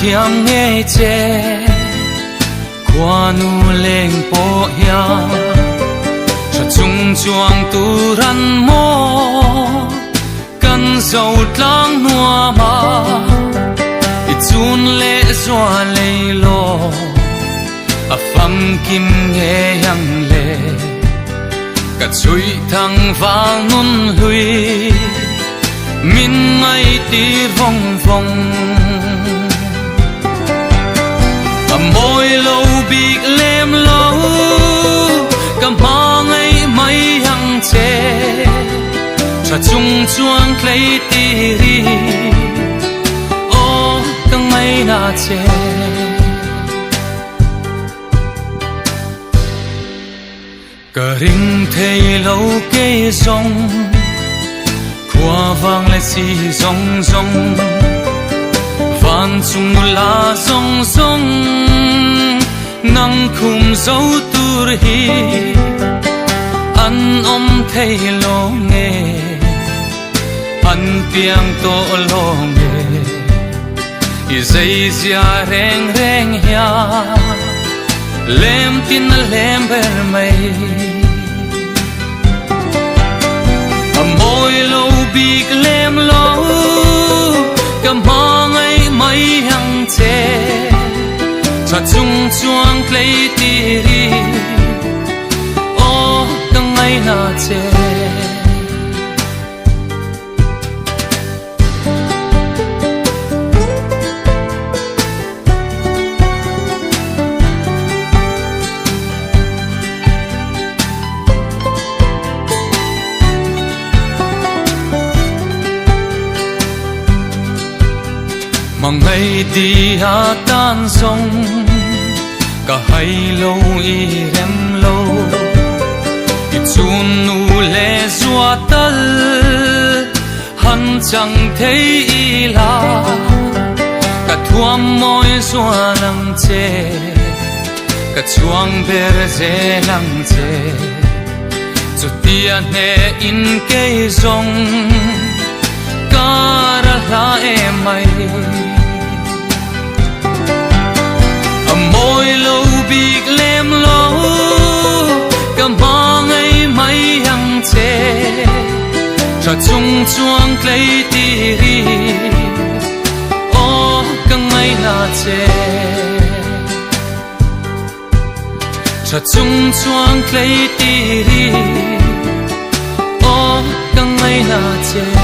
thiam nghe che qua nu lên po ya cha chung chuang tu ran mo kan dâu tlang nua ma i chun le zua le lo a pham kim nghe yang le cả chui thang vang nun hui min ngay ti vong vong a môi lâu bị lem lâu cả ma ngay mấy hằng che cha chung chuang lấy ti ri ô cả ngay na che cả ring thấy lâu cây rong qua vang lại xì rong rong van chung la rong rong nang khum dấu tur hi an thấy lo nghe an piang to lo nghe i dây zia reng reng ya lem tin lem ber mai a môi lâu bị lem lâu cầm hang ấy mấy hằng che cha chung chuang lấy ti ri ô căng ngay na che mang ngày đi ha tan sông cả hai lâu y rem lâu i chun nu le zua tal han chẳng thấy y la cả thuam môi zua lăng che cả chuang ber ze lăng che cho tia ne in cây rong cả ra em mai môi lâu bị lem lâu cầm hang ấy mấy hằng che cha chung chuang lấy ti ri ô căng ngay na che cha chung chuang lấy ti ri ô căng ngay na che